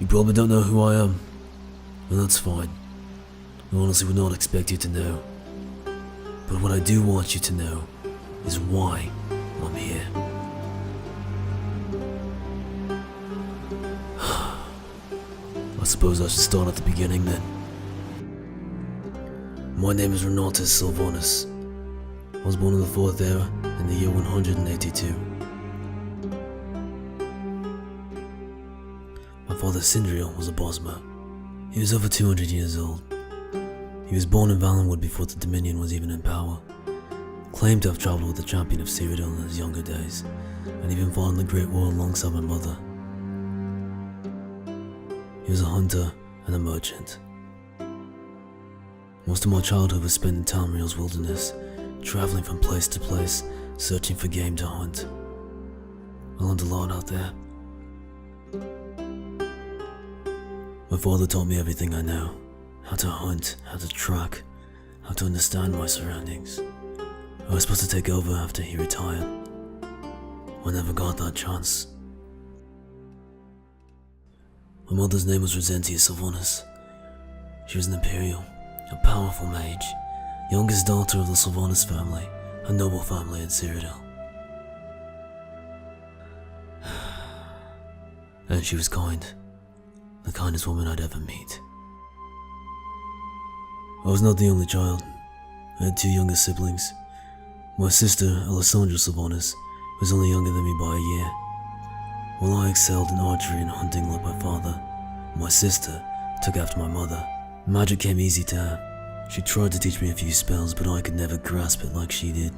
You probably don't know who I am, and that's fine. I honestly would not expect you to know. But what I do want you to know is why I'm here. I suppose I should start at the beginning then. My name is Renatus Sylvanus. I was born in the 4th era in the year 182. My father Sindriel was a Bosmer. He was over 200 years old. He was born in Valenwood before the Dominion was even in power. Claimed to have travelled with the champion of Cyrodiil in his younger days, and even fought in the Great War alongside my mother. He was a hunter and a merchant. Most of my childhood was spent in Tamriel's wilderness, travelling from place to place, searching for game to hunt. I learned a lot out there. My father taught me everything I know. How to hunt, how to track, how to understand my surroundings. I was supposed to take over after he retired. I never got that chance. My mother's name was Renatus Sylvanus. She was an Imperial, a powerful mage, youngest daughter of the Sylvanus family, a noble family in Cyrodiil. And she was kind, the kindest woman I'd ever meet. I was not the only child. I had 2 younger siblings. My sister, Alessandra Sylvanus, was only younger than me by a year. While I excelled in archery and hunting like my father, my sister took after my mother. Magic came easy to her. She tried to teach me a few spells, but I could never grasp it like she did.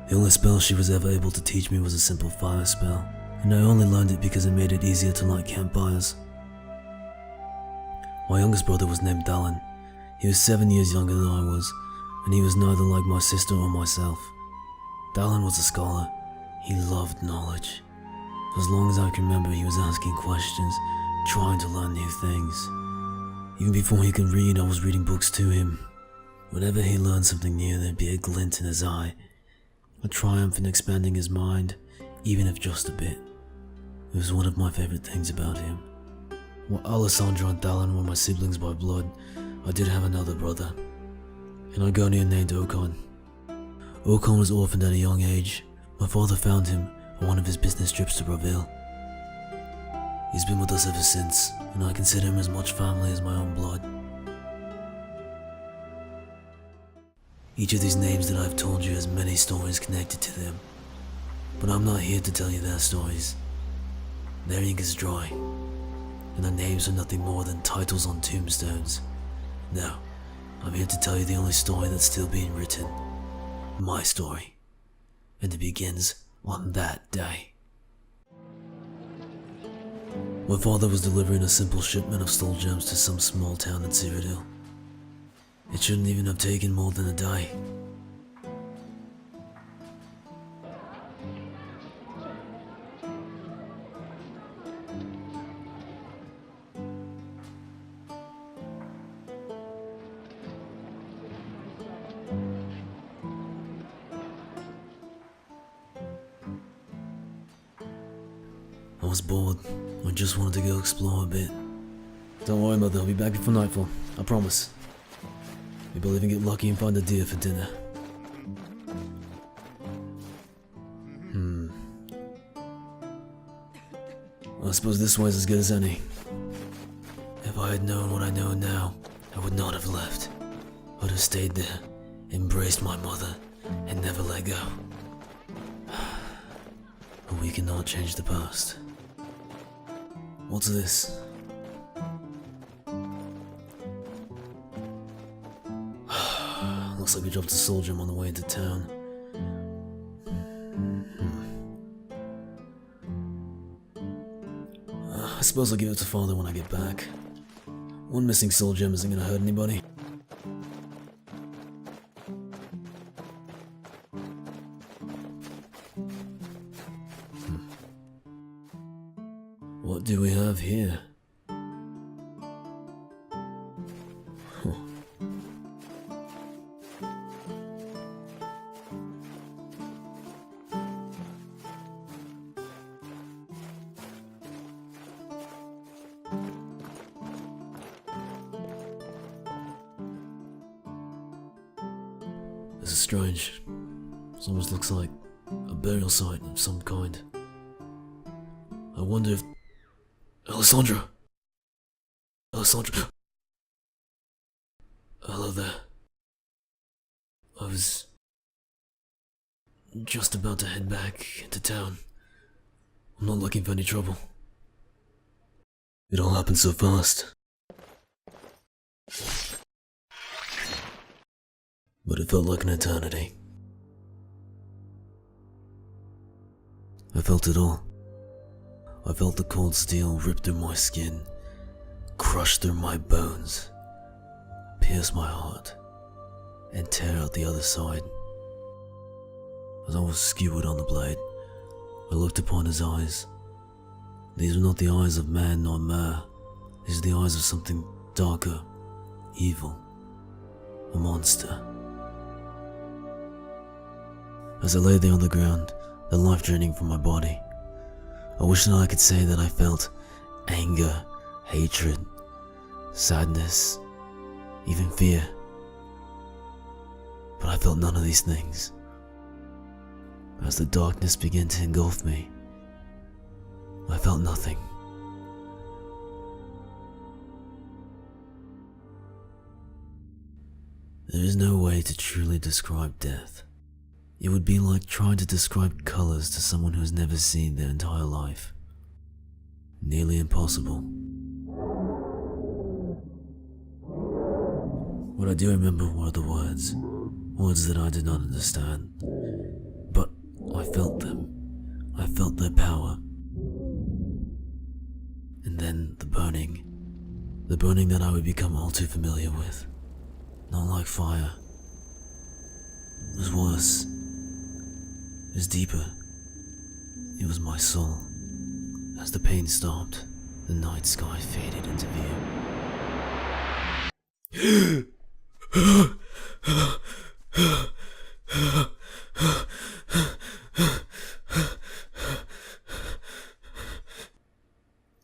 The only spell she was ever able to teach me was a simple fire spell, and I only learned it because it made it easier to light campfires. My youngest brother was named Dallin. He was 7 years younger than I was, and he was neither like my sister or myself. Dallin was a scholar. He loved knowledge. As long as I can remember, he was asking questions, trying to learn new things. Even before he could read, I was reading books to him. Whenever he learned something new, there'd be a glint in his eye, a triumph in expanding his mind, even if just a bit. It was one of my favorite things about him. While Alessandra and Dallin were my siblings by blood, I did have another brother, an Argonian named Okon. Okon was orphaned at a young age. My father found him on one of his business trips to Bravil. He's been with us ever since, and I consider him as much family as my own blood. Each of these names that I've told you has many stories connected to them, but I'm not here to tell you their stories. Their ink is dry, and their names are nothing more than titles on tombstones. No, I'm here to tell you the only story that's still being written. My story. And it begins on that day. My father was delivering a simple shipment of soul gems to some small town in Cyrodiil. It shouldn't even have taken more than a day. I was bored. I just wanted to go explore a bit. Don't worry, Mother, I'll be back before nightfall. I promise. Maybe I'll even get lucky and find a deer for dinner. I suppose this way is as good as any. If I had known what I know now, I would not have left. I would have stayed there, embraced my mother, and never let go. But we cannot change the past. What's this? Looks like we dropped a soul gem on the way into town. I suppose I'll give it to Father when I get back. One missing soul gem isn't gonna hurt anybody. What do we have here? Huh. This is strange. This almost looks like a burial site of some kind. I wonder if... Alessandra! Alessandra! Hello there. I was just about to head back into town. I'm not looking for any trouble. It all happened so fast. But it felt like an eternity. I felt it all. I felt the cold steel rip through my skin, crush through my bones, pierce my heart, and tear out the other side. As I was skewered on the blade, I looked upon his eyes. These were not the eyes of man nor mare. These are the eyes of something darker, evil, a monster. As I lay there on the ground, the life draining from my body, I wish that I could say that I felt anger, hatred, sadness, even fear. But I felt none of these things. As the darkness began to engulf me, I felt nothing. There is no way to truly describe death. It would be like trying to describe colors to someone who has never seen their entire life. Nearly impossible. What I do remember were the words that I did not understand. But I felt them. I felt their power. And then the burning that I would become all too familiar with. Not like fire. It was worse. It was deeper. It was my soul. As the pain stopped, the night sky faded into view.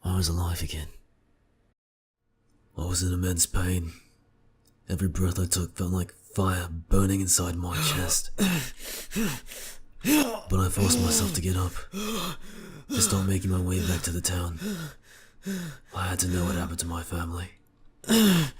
I was alive again. I was in immense pain. Every breath I took felt like fire burning inside my chest. But I forced myself to get up, to start making my way back to the town. I had to know what happened to my family. The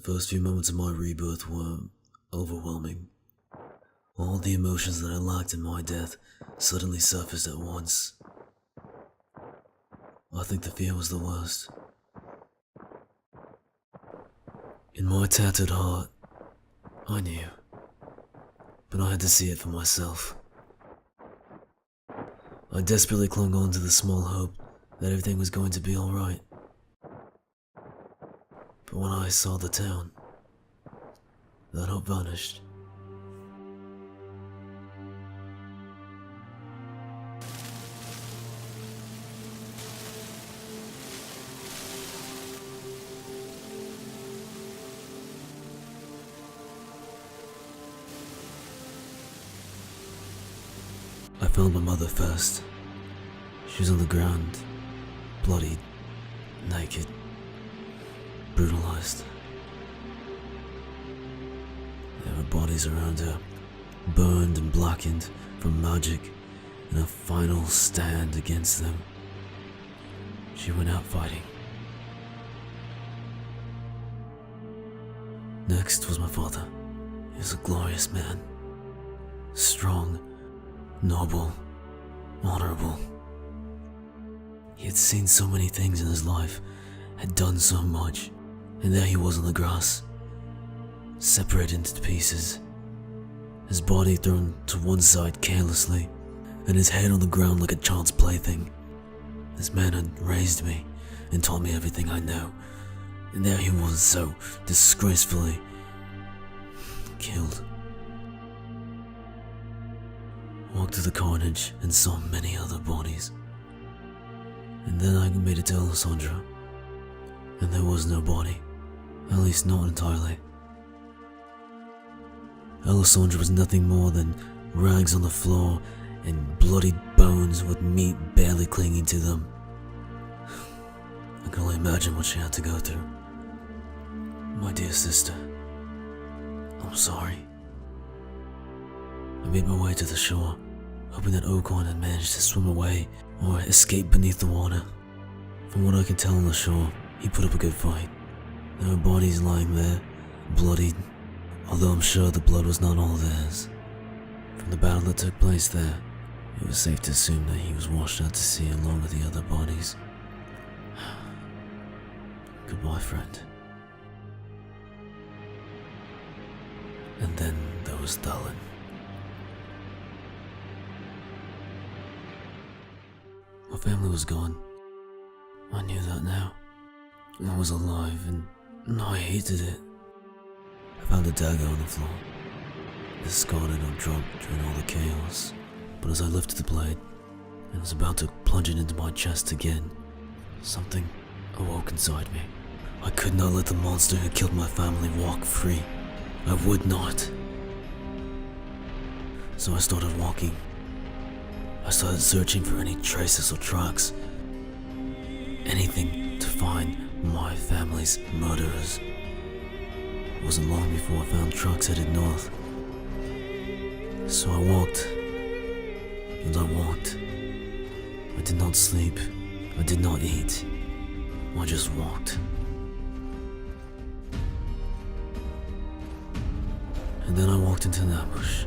first few moments of my rebirth were overwhelming. All the emotions that I lacked in my death suddenly surfaced at once. I think the fear was the worst. In my tattered heart, I knew, but I had to see it for myself. I desperately clung on to the small hope that everything was going to be alright. But when I saw the town, that hope vanished. I found my mother first. She was on the ground, bloodied, naked, brutalized. There were bodies around her, burned and blackened from magic in a final stand against them. She went out fighting. Next was my father. He was a glorious man, strong, noble, honorable. He had seen so many things in his life, had done so much, and there he was on the grass, separated into pieces, his body thrown to one side carelessly, and his head on the ground like a child's plaything. This man had raised me and taught me everything I know, and there he was so disgracefully killed. Walked through the carnage and saw many other bodies. And then I made it to Alessandra, and there was no body, at least not entirely. Alessandra was nothing more than rags on the floor and bloodied bones with meat barely clinging to them. I can only imagine what she had to go through. My dear sister, I'm sorry. I made my way to the shore, hoping that Oakhorn had managed to swim away or escape beneath the water. From what I can tell on the shore, he put up a good fight. There were bodies lying there, bloodied, although I'm sure the blood was not all theirs. From the battle that took place there, it was safe to assume that he was washed out to sea along with the other bodies. Goodbye, friend. And then there was Dallin. My family was gone. I knew that now. I was alive and I hated it. I found a dagger on the floor. Discarded or dropped during all the chaos. But as I lifted the blade and was about to plunge it into my chest again, something awoke inside me. I could not let the monster who killed my family walk free. I would not. So I started walking. I started searching for any traces or tracks. Anything to find my family's murderers. It wasn't long before I found trucks headed north. So I walked. And I walked. I did not sleep. I did not eat. I just walked. And then I walked into an ambush.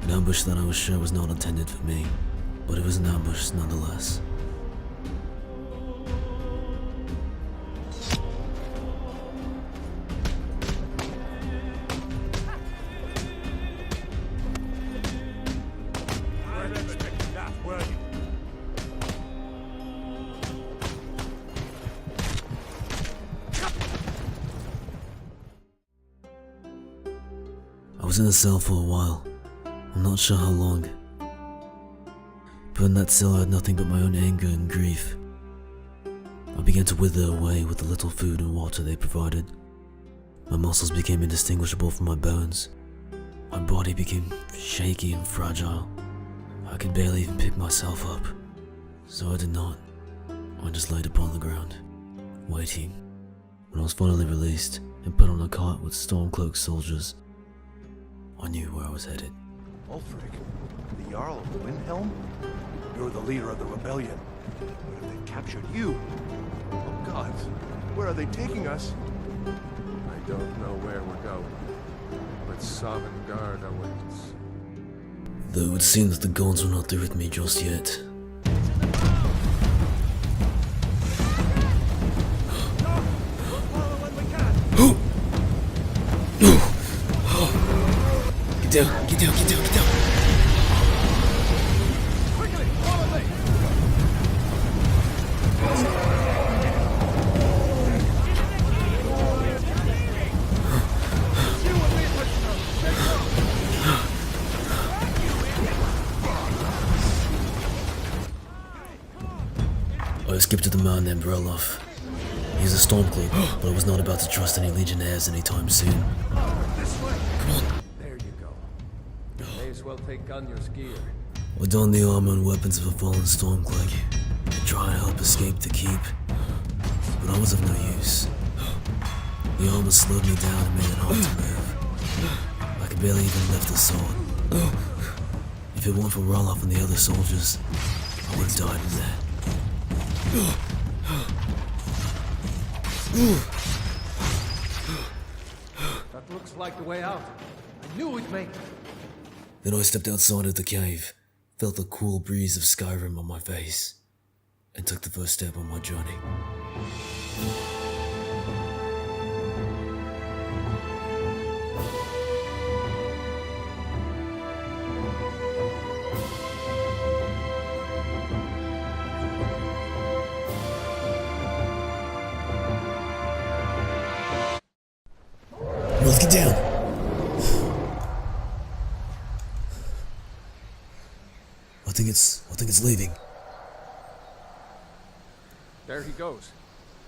An ambush that I was sure was not intended for me, but it was an ambush nonetheless. I was in a cell for a while. I'm not sure how long. But in that cell I had nothing but my own anger and grief. I began to wither away with the little food and water they provided. My muscles became indistinguishable from my bones. My body became shaky and fragile. I could barely even pick myself up. So I did not. I just laid upon the ground, waiting. When I was finally released and put on a cart with storm-cloaked soldiers, I knew where I was headed. Ulfric, the Jarl of Windhelm? You're the leader of the rebellion. What if they captured you? Oh gods, where are they taking us? I don't know where we're going, but Sovngarde awaits. Though it would seem that the gods were not through with me just yet. Get down, get down, get down, get down! Quickly, follow me! I escaped to the man named Relof. He's a Stormcloak, but I was not about to trust any Legionnaires anytime soon. This way! Come on! There you go. May as well take Gunjar's gear. I donned the armor and weapons of a fallen Stormcloak and tried to help escape the keep, but I was of no use. The armor slowed me down and made it hard to move. I could barely even lift the sword. If it weren't for Roloff and the other soldiers, I would have died in there. That looks like the way out. I knew we'd make it. Then I stepped outside of the cave, felt the cool breeze of Skyrim on my face, and took the first step on my journey. Let's get down! I think it's leaving. There he goes.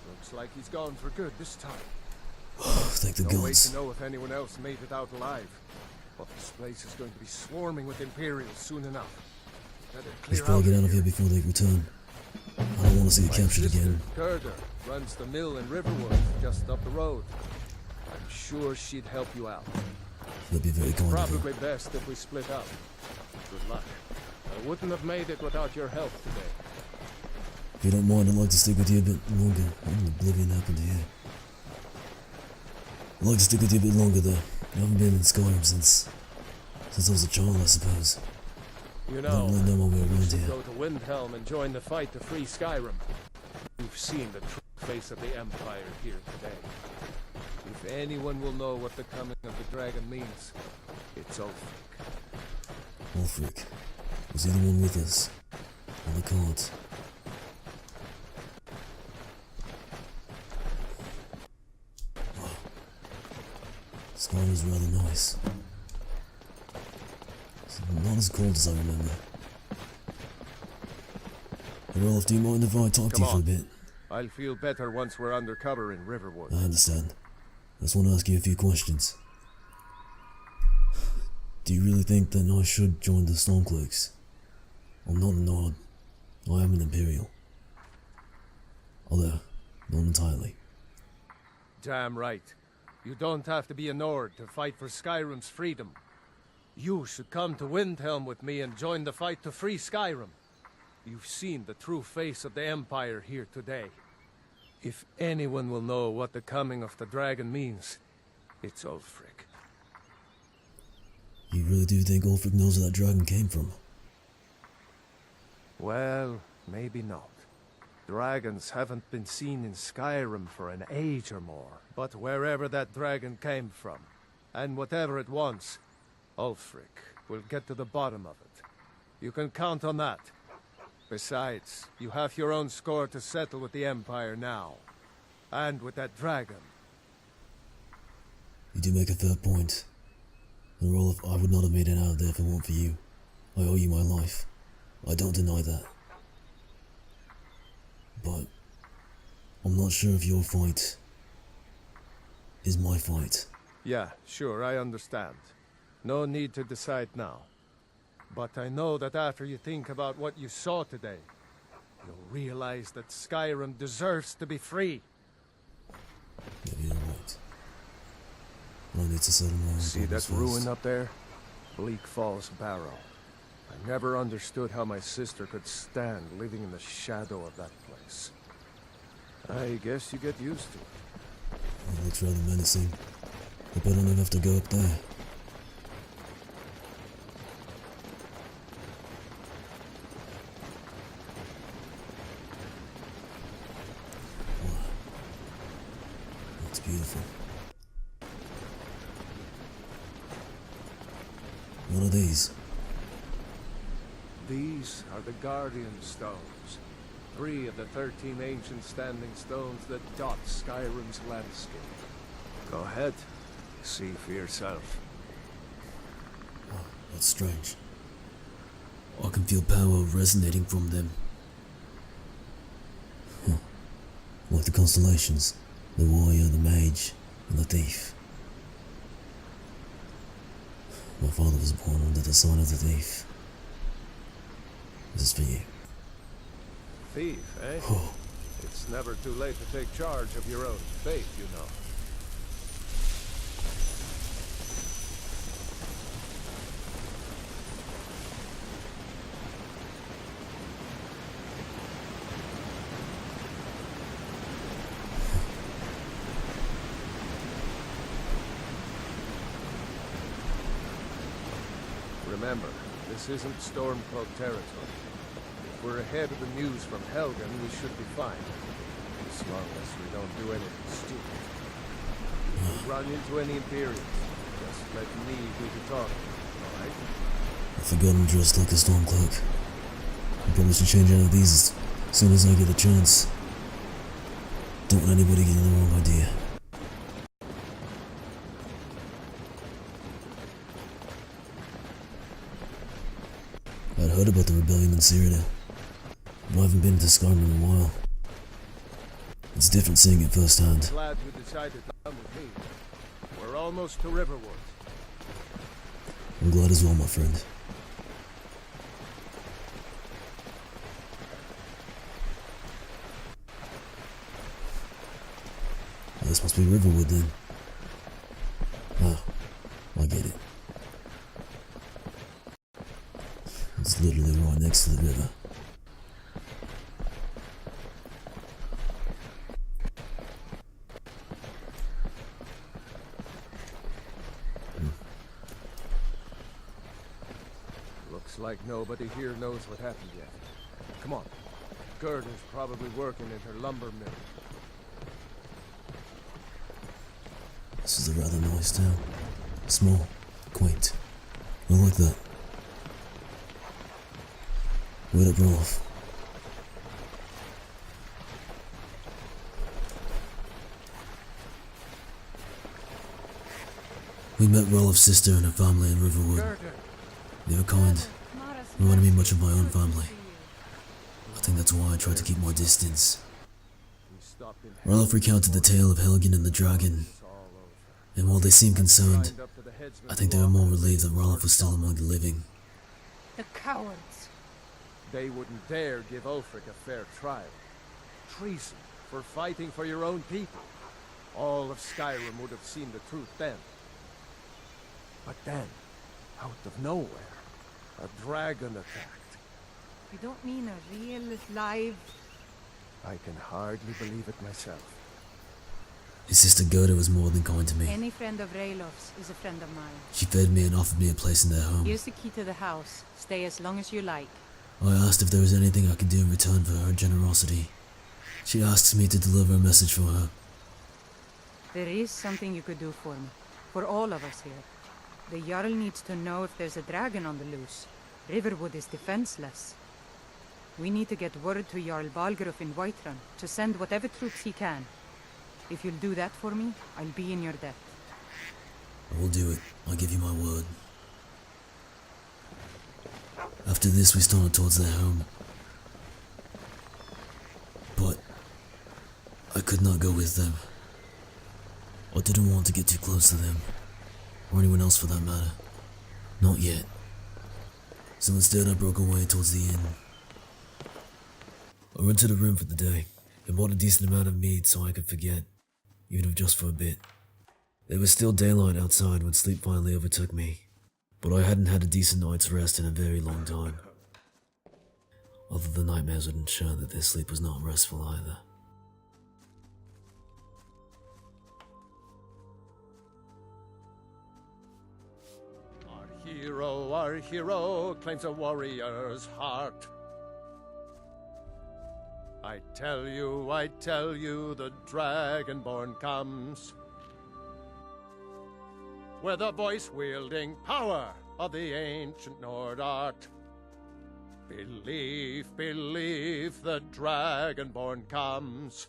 Looks like he's gone for good this time. Thank the No way gods. to know if anyone else made it out alive. But this place is going to be swarming with Imperials soon enough. Better Let's clear probably out get out of here before they return. I don't want to see it My captured sister, again. Gerda, runs the mill in Riverwood, just up the road. I'm sure she'd help you out. That'd be very kind of her. Probably best if we split up. Good luck. I wouldn't have made it without your help today. If you don't mind, I'd like to stick with you a bit longer. What in oblivion happened here? I'd like to stick with you a bit longer though. I haven't been in Skyrim since I was a child, I suppose. You I don't know, really know my way you around should here. go to Windhelm and join the fight to free Skyrim. You've seen the true face of the Empire here today. If anyone will know what the coming of the dragon means, it's Ulfric. Ulfric. Was he the one with us? On the cards? Wow. Skyrim's rather nice. It's not as cold as I remember. Hey Rolf, do you mind if I talk to Come you for a on. bit? I'll feel better once we're undercover in Riverwood. I understand. I just want to ask you a few questions. Do you really think that I should join the Stormcloaks? I'm not a Nord. I am an Imperial. Although, not entirely. Damn right. You don't have to be a Nord to fight for Skyrim's freedom. You should come to Windhelm with me and join the fight to free Skyrim. You've seen the true face of the Empire here today. If anyone will know what the coming of the dragon means, it's Ulfric. You really do think Ulfric knows where that dragon came from? Well, maybe not. Dragons haven't been seen in Skyrim for an age or more. But wherever that dragon came from, and whatever it wants, Ulfric will get to the bottom of it. You can count on that. Besides, you have your own score to settle with the Empire now. And with that dragon. You do make a fair point. And Rolf, I would not have made it out of there if it weren't for you. I owe you my life. I don't deny that. But I'm not sure if your fight is my fight. Yeah, sure, I understand. No need to decide now. But I know that after you think about what you saw today, you'll realize that Skyrim deserves to be free. Maybe you're right. I need to settle my own See that problems first. ruin up there? Bleak Falls Barrow. I never understood how my sister could stand living in the shadow of that place. I guess you get used to it. It looks rather menacing. Hope I don't ever have to go up there. Wow. That's beautiful. What are these? These are the Guardian Stones. 3 of the 13 ancient standing stones that dot Skyrim's landscape. Go ahead. See for yourself. Oh, that's strange. I can feel power resonating from them. Huh. Like the constellations. The warrior, the mage, and the thief. My father was born under the sign of the thief. This is for you. Thief, eh? Oh, It's never too late to take charge of your own fate, you know. Remember, this isn't Stormcloak territory. If we're ahead of the news from Helgen, we should be fine. As long as we don't do anything stupid. If we run into any Imperials, just let me do the talking, alright? I forgot I'm dressed like a Stormcloak. I probably should change out of these as soon as I get a chance. Don't want anybody getting the wrong idea. I'd heard about the rebellion in Syria, but I haven't been to Skyrim in a while. It's different seeing it firsthand. Glad you decided to come with me. We're almost to Riverwood. I'm glad as well, my friend. This must be Riverwood then. Oh, I get it. It's literally right next to the river. Looks like nobody here knows what happened yet. Come on. Gerda's probably working in her lumber mill. This is a rather nice town. Small, quaint. I like that. Wait up, Roloff. We met Roloff's sister and her family in Riverwood. They were kind. Reminded me much of my own family. I think that's why I tried to keep my distance. Roloff recounted the tale of Helgen and the dragon, and while they seemed concerned, I think they were more relieved that Roloff was still among the living. The cowards. They wouldn't dare give Ulfric a fair trial. Treason for fighting for your own people. All of Skyrim would have seen the truth then. But then, out of nowhere, a dragon attacked. You don't mean a real, live... I can hardly believe it myself. His sister Gerda was more than kind to me. Any friend of Raloff's is a friend of mine. She fed me and offered me a place in their home. Here's the key to the house. Stay as long as you like. I asked if there was anything I could do in return for her generosity. She asks me to deliver a message for her. There is something you could do for me. For all of us here. The Jarl needs to know if there's a dragon on the loose. Riverwood is defenseless. We need to get word to Jarl Balgruuf in Whiterun to send whatever troops he can. If you'll do that for me, I'll be in your debt. I will do it. I give you my word. After this, we started towards their home. But I could not go with them. I didn't want to get too close to them, or anyone else for that matter. Not yet. So instead I broke away towards the inn. I rented a room for the day, and bought a decent amount of mead so I could forget, even if just for a bit. There was still daylight outside when sleep finally overtook me, but I hadn't had a decent night's rest in a very long time. Although the nightmares wouldn't show that their sleep was not restful either. Our hero claims a warrior's heart. I tell you, the Dragonborn comes. With the voice-wielding power of the ancient Nord art. Believe, the Dragonborn comes.